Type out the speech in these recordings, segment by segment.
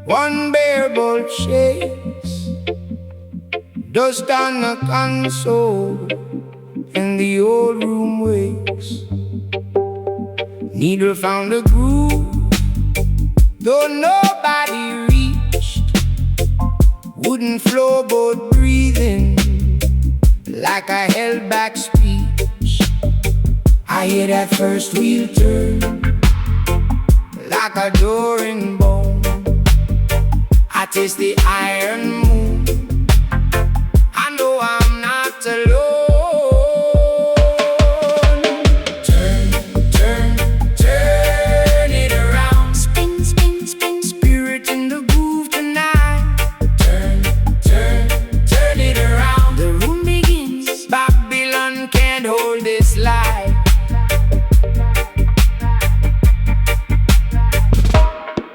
One bare bolt shakes, dust on the console, and the old room wakes. Needle found a groove, though nobody reached. Wooden floorboard breathing like I held back speech. I hear that first wheel turn like a door in bone. I taste the iron moon. I know I'm not alone. Turn, turn, turn it around. Spin, spin, spin. Spirit in the groove tonight. Turn, turn, turn it around. The room begins. Babylon can't hold this light.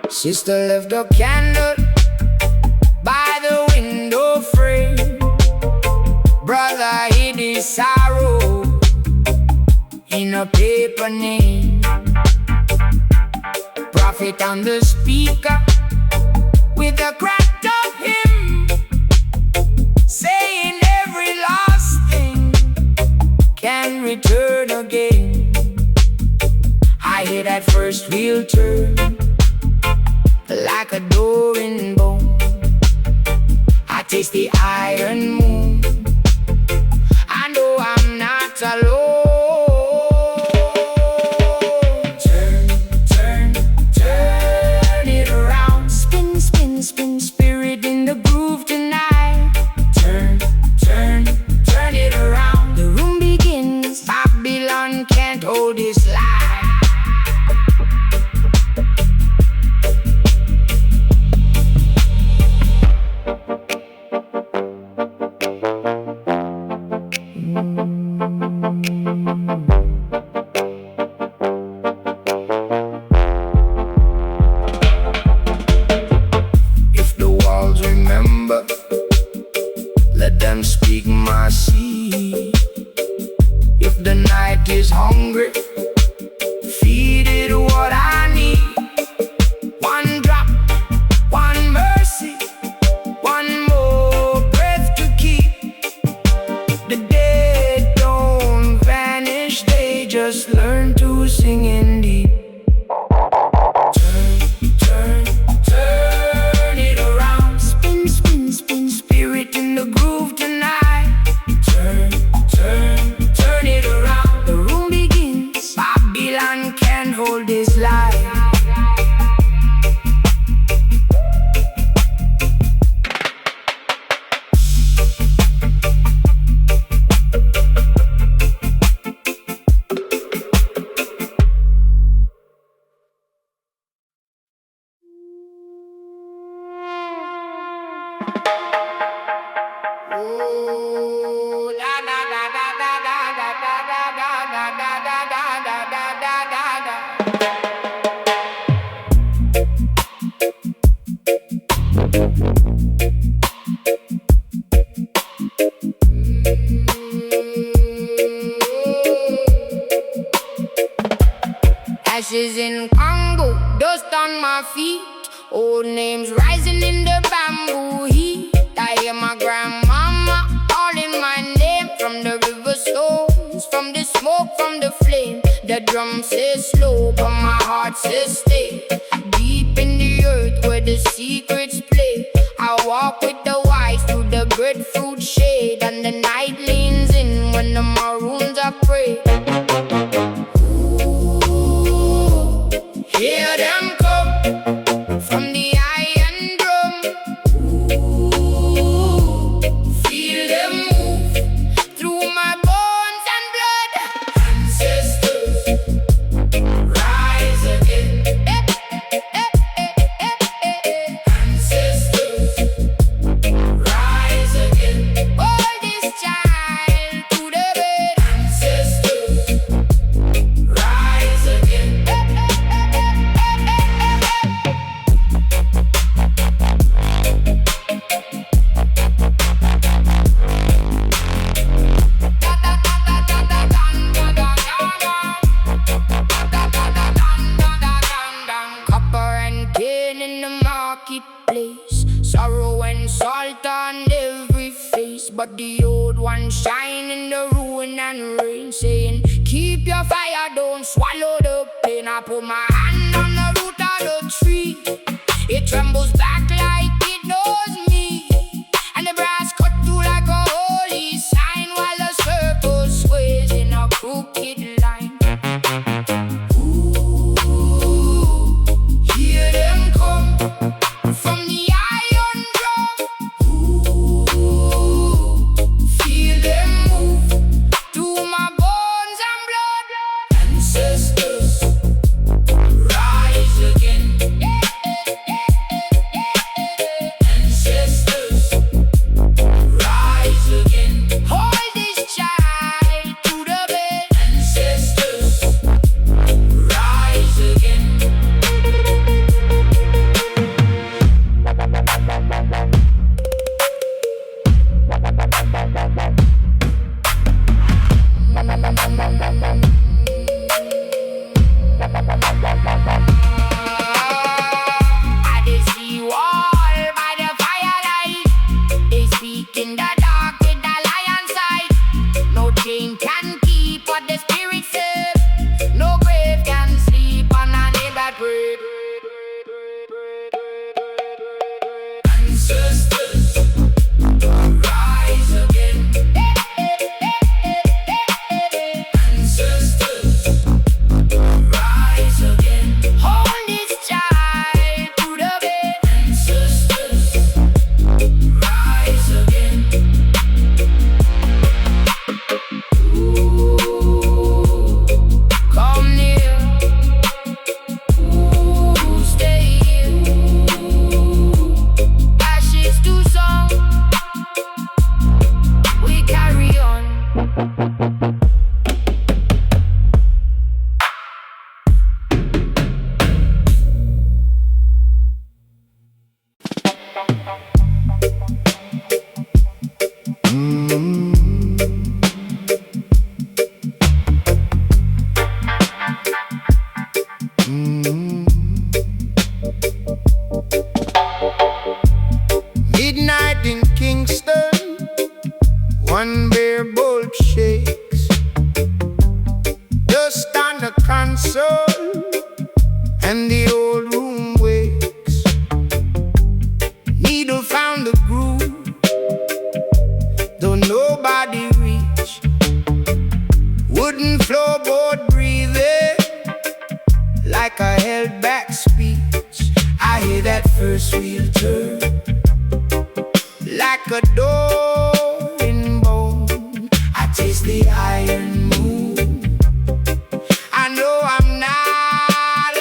Sister left a candle by the window frame. Brother hid his sorrow in a paper name. Prophet on the speaker with a cracked up hymn, saying every lost thing can return again. I hear that first wheel turn like a door in bone. I taste the iron moon. I know I'm not alone. Turn, turn, turn it around. Spin, spin, spin. Spirit in the groove tonight. Turn, turn, turn it around. The room begins. Babylon can't hold this light. If the walls remember, let them speak my seed. If the night is hungry, feed it what I need. One drop, one mercy, one more breath to keep. The dead don't vanish, they just learn to sing in deep. Turn, turn, turn it around. Spin, spin, spin. Spirit in the groove tonight. Turn, turn, turn it around. The room begins. Babylon can't hold this light. Ooh, da da da da da da da da da da da da da da da da. Ashes in Congo, dust on my feet. Old names rising in the bamboo heat. I hear my grandmama calling my name from the river stones, from the smoke, from the flame. The drum says slow, but my heart says stay. Deep in the earth where the secrets play, I walk with the wise through the breadfruit shade, and the night leans in when the maroons are prey. Ooh, hear them come from the iron drum. Ooh, feel them move through my bones and blood. Ancestors, rise again. Ancestors, rise again. Hold this child to the bed. Ancestors, rise again. Copper and tin in the market. salt on every face, but the old one shine in the ruin and rain, saying, keep your fire, don't swallow the pain. I put my hand on the root of the tree, it trembles back like it knows me, and the brass cut through like a holy sign, while the circle sways in a crooked line. Ooh, hear them come from the iron drum. Ooh, feel them move through my bones and blood. Ancestors, rise again. Ancestors, rise again. Hold this child to the bed. Ancestors, rise again. I did see you all by the firelight. They speak in the dark with the lion's sight. No chain can keep what the spirit said. No grave can sleep on a name that prayed. Ancestors, rise again. Ancestors, rise again. Hold this child to the bed. Ancestors, rise again. Ooh, come near. Ooh, stay here. Ooh, ashes to song, we carry on. Midnight in Kingston, one bare bulb shakes. Dust on the console, and the old room wakes. Needle found the groove, though nobody reach. Wooden floorboard breathing like a held back speech. I hear that first wheel turn like a door in bone. I taste the iron moon. I know I'm not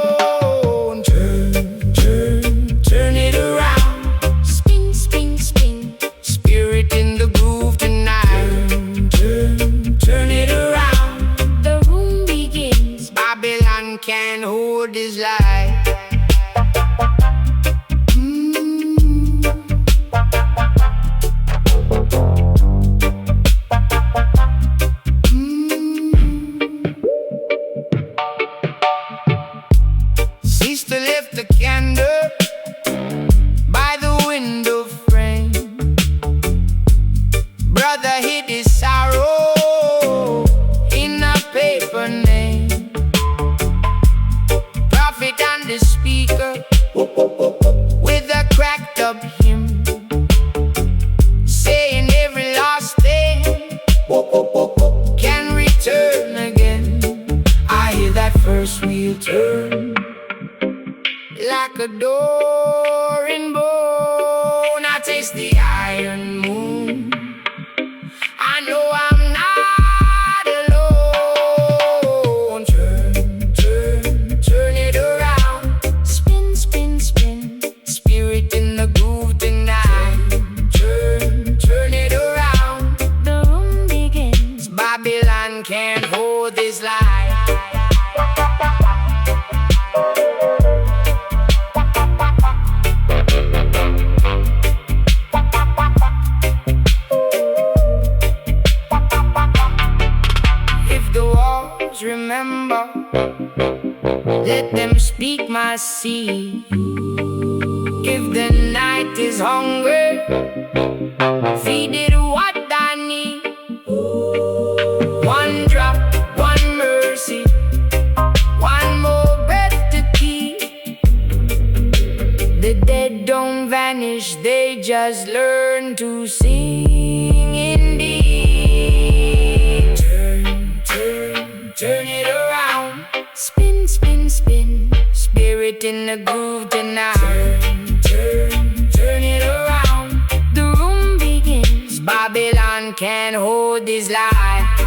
alone. Turn, turn, turn it around. Spin, spin, spin. Spirit in the groove tonight. Turn, turn, turn it around. The room begins. Babylon can't hold this light. Sister left the candle by the window frame. Brother hid his sorrow in a paper name. Prophet and the speaker with a cracked up hymn, saying every lost thing can return again. I hear that first wheel turn like a door in bone. I taste the iron moon. I know I'm not alone. Turn, turn, turn it around. Spin, spin, spin. Spirit in the groove tonight. Turn, turn it around. The room begins. Babylon can't hold this light. Remember, let them speak my seed. If the night is hungry, feed it what I need. One drop, one mercy, one more breath to keep. The dead don't vanish, they just learn to sing indeed. Turn it around. Spin, spin, spin. Spirit in the groove tonight. Turn it around. The room begins. Babylon can't hold this life.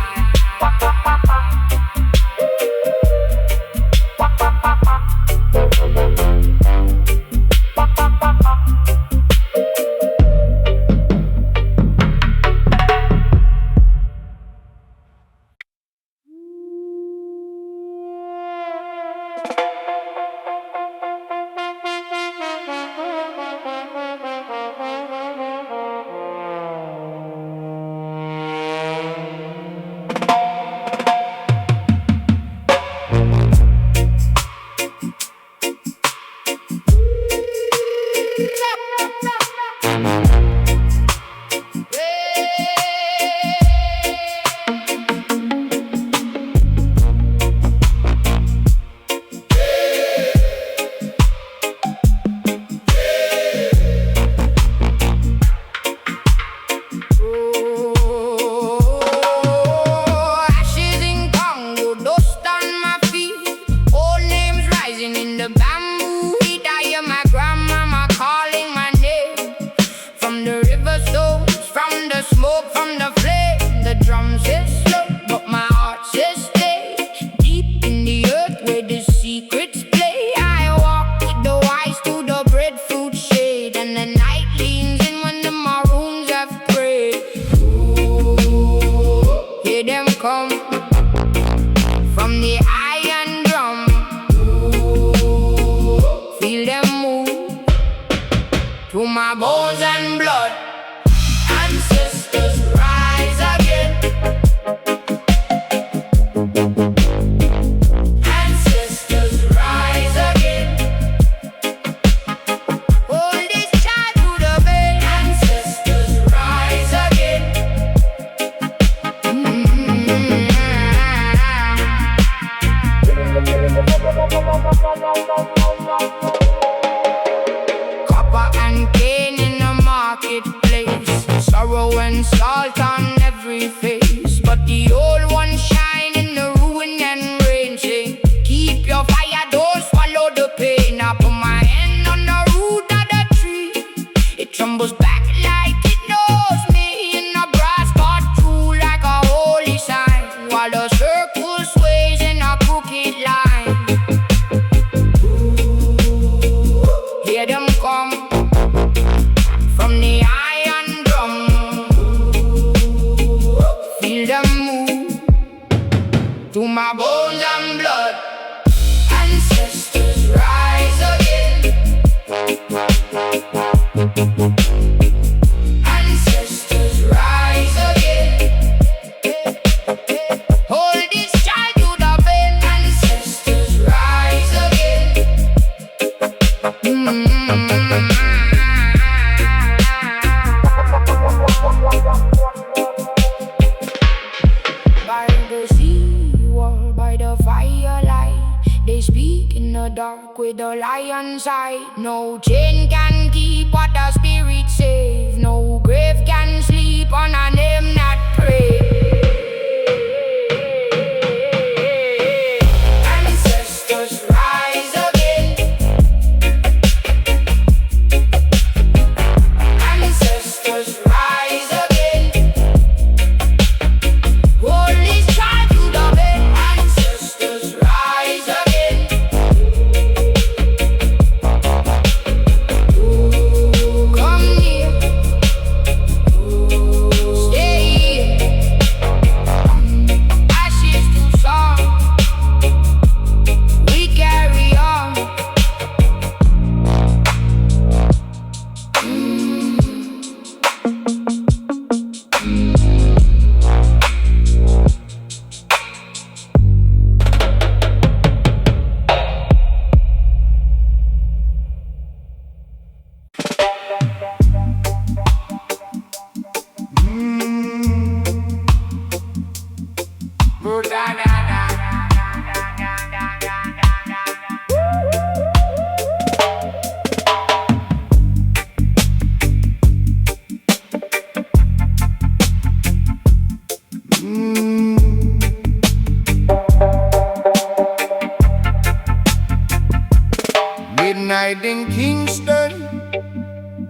Kingston,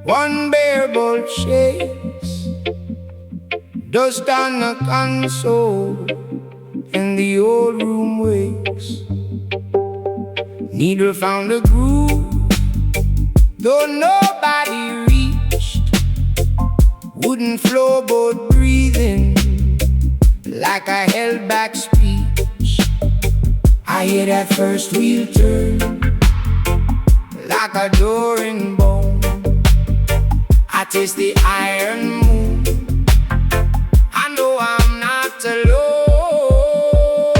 one bare bolt shakes, dust on the console, and the old room wakes. Needle found a groove, though nobody reached. Wooden floorboard breathing like I held back speech. I hear that first wheel turn like a door in bone. I taste the iron moon. I know I'm not alone.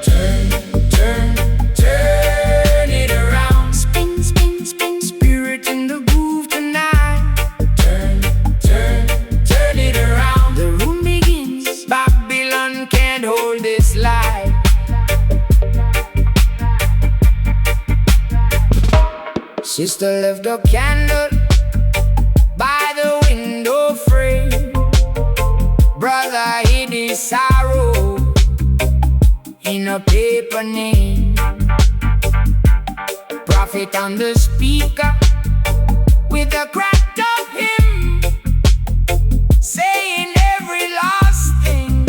Turn, turn, turn it around. Spin, spin, spin. Spirit in the groove tonight. Turn, turn, turn it around. The room begins. Babylon can't hold this light. Sister left a candle by the window frame. Brother hid his sorrow in a paper name. Prophet on the speaker with a cracked up hymn, saying every lost thing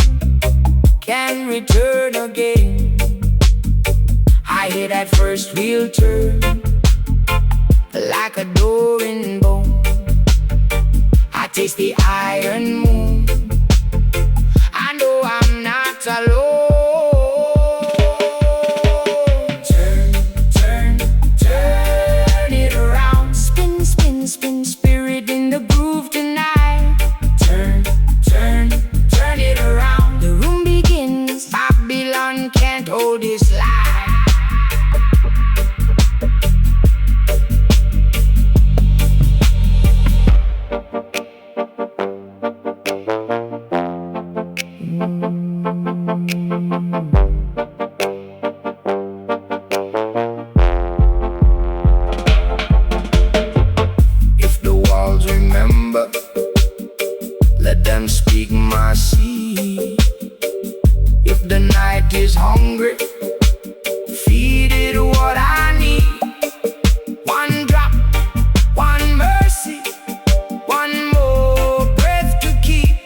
can return again. I hear that first wheel turn like a door in bone. I taste the iron moon. I know I'm not alone. Turn, turn, turn it around. Spin, spin, spin. Spirit in the groove tonight. Turn, turn, turn it around. The room begins. Babylon can't hold this light. If the walls remember, let them speak my seed. If the night is hungry, feed it what I need. One drop, one mercy, one more breath to keep.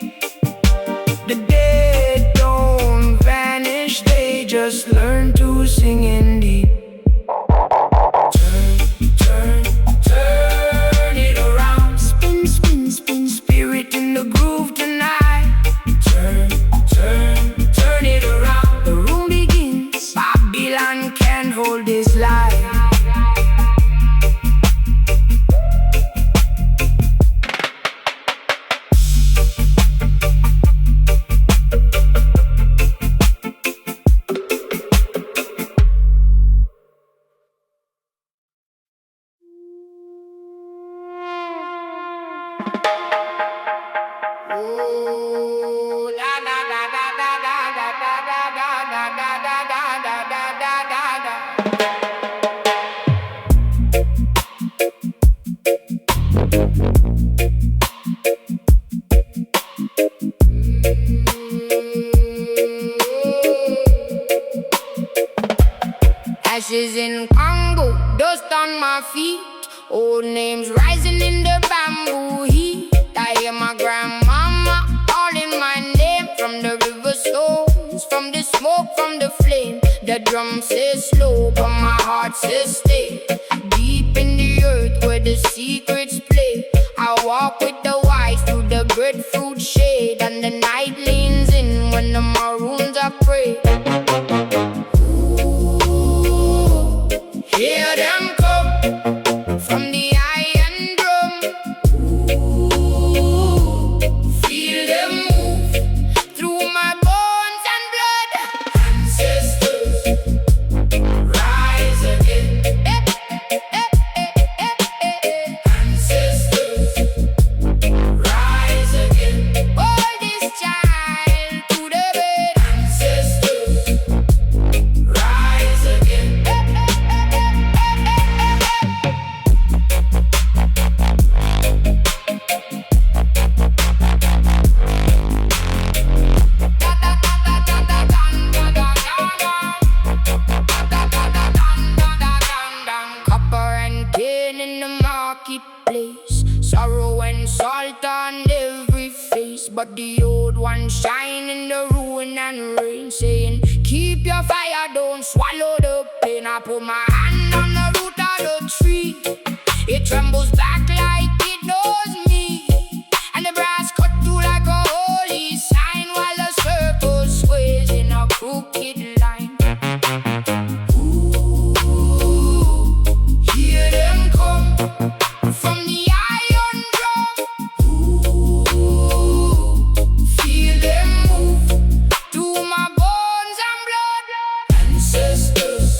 The dead don't vanish, they just learn to sing in deep. Turn, turn, turn it around. Spin, spin, spin. Spirit in the groove tonight. Turn, turn, turn it around. The room begins. Babylon can't hold this light. Ooh, da da da da da da da da da da da da da da da da. Ashes in Congo, dust on my feet. Old names rising in the bamboo heat. I hear my grandmama calling my name from the river souls, from the smoke, from the flame. The drum says slow, but my heart says stay. Deep in the earth where the secrets play. I walk with the wise through the breadfruit shade, and the night leans in when the maroons are prey. Ooh, hear them come from the iron drum. Ooh, feel them move through my bones and blood. Ancestors, rise again. Ancestors, rise again. Hold this child to the bed. Ancestors, salt on every face, but the old one shine in the ruin and rain, saying, keep your fire, don't swallow the pain. I put my hand on the root of the tree, it trembles back like it knows me, and the brass cut through like a holy sign, while the circle sways in a crooked line. Ooh, hear them come from the iron drum. Ooh, feel them move through my bones and blood. Ancestors,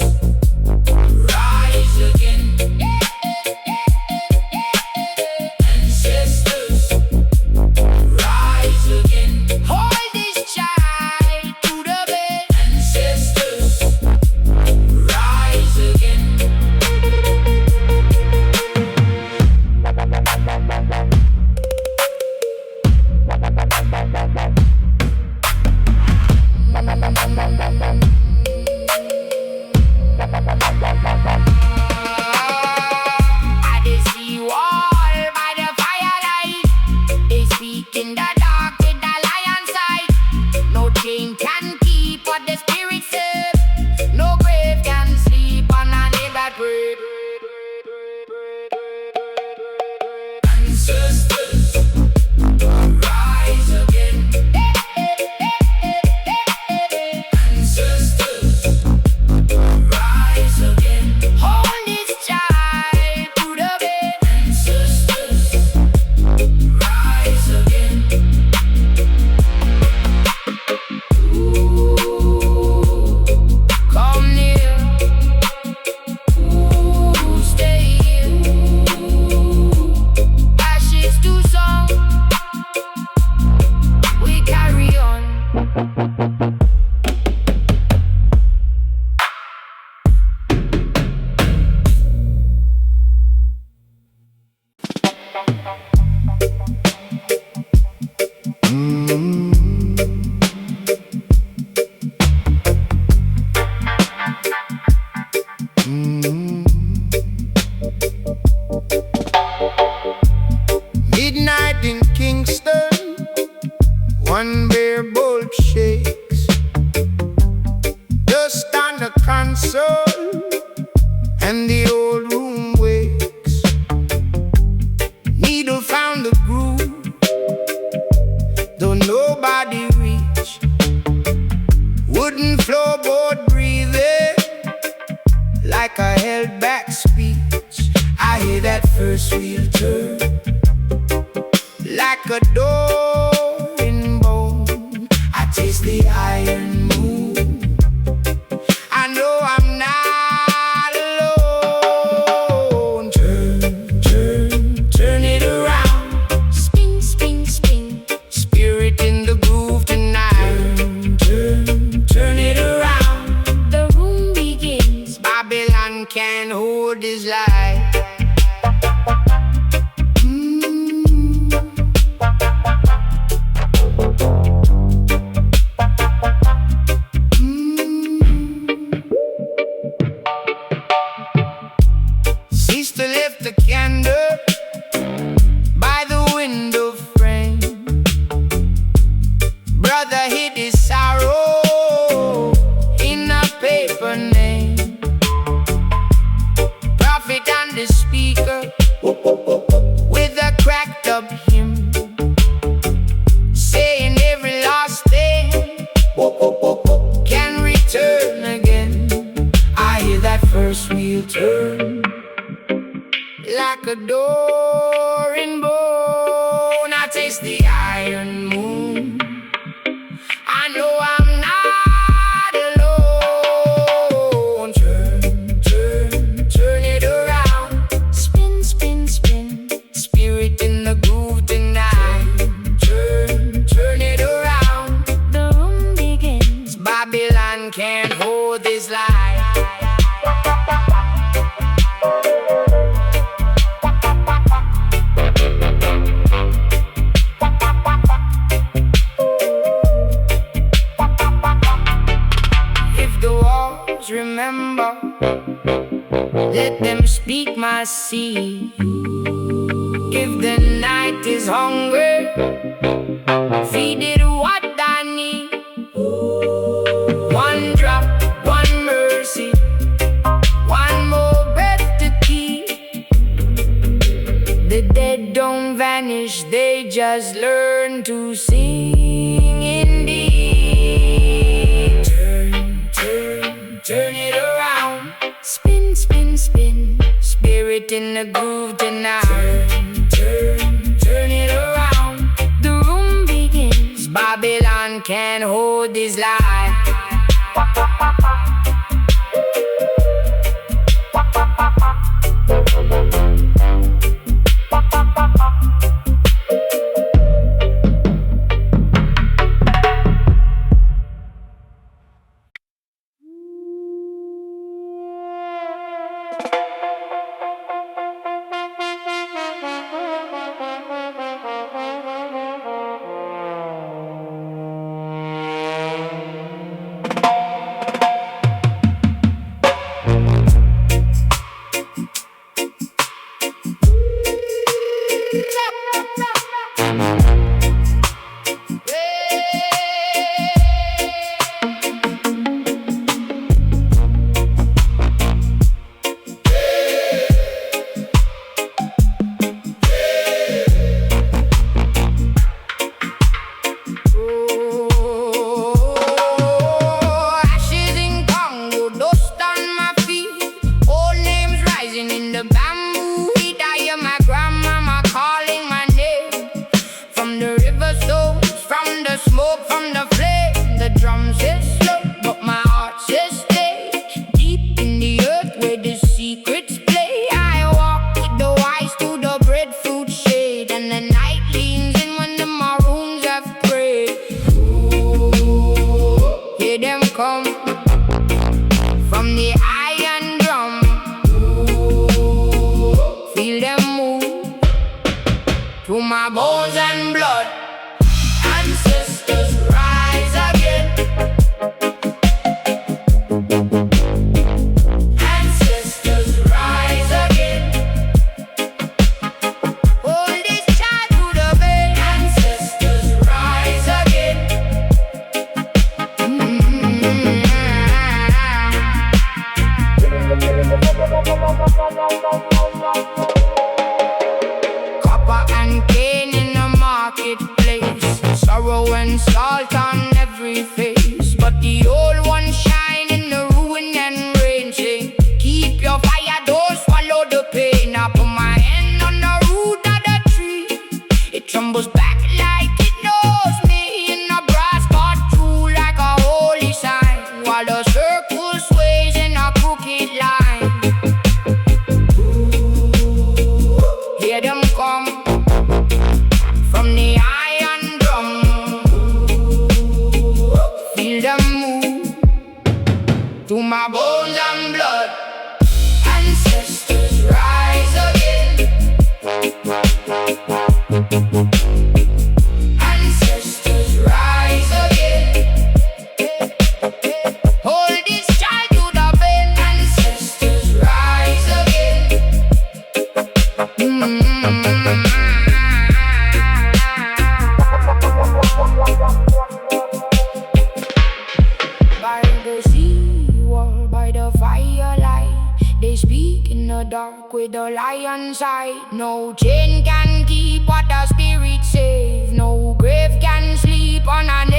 rise again. Ancestors, rise again. Hold this child to the bed. Ancestors, rise again. I did see you all by the firelight. They speak in the dark with the lion's sight. No chain can keep what the spirit said. No grave can sleep on a name that prayed. Ancestors, rise again. Ancestors, rise again. Hold this child to the bed. Ancestors, rise again. Ooh, come near. Ooh, stay here. Ashes to song, we carry on. Midnight in Kingston, one bare bulb shakes. Dust on the console, and the old room wakes. Needle found the groove, though nobody reached. Wooden floorboard breathing like a held back speech. I hear that first wheel turn like a door in bone. I taste the iron moon. I know I'm not alone. Turn, turn, turn it around. Spin, spin, spin. Spirit in the groove tonight. Turn, turn, turn it around. The room begins. Babylon can't hold this light. Sister left the candle by the window frame. Brother hid his sorrow in a paper name. Prophet and the speaker with a cracked up hymn, saying every lost thing can return again. I hear that first wheel turn like a door in bone. I taste the iron moon. I know I'm not alone. Turn, turn, turn it around. Spin, spin, spin. Spirit in the groove tonight. Turn, turn it around. The room begins. Babylon can't hold this light. Remember, let them speak my seed. If the night is hungry, feed it what I need. One drop, one mercy, one more breath to keep. The dead don't vanish, they just learn to sing indeed. Turn it around. Spin, spin, spin. Spirit in the groove tonight. Turn it around. The room begins. Babylon can't hold this life. With a lion's eye, no chain can keep what the spirit save. No grave can sleep on a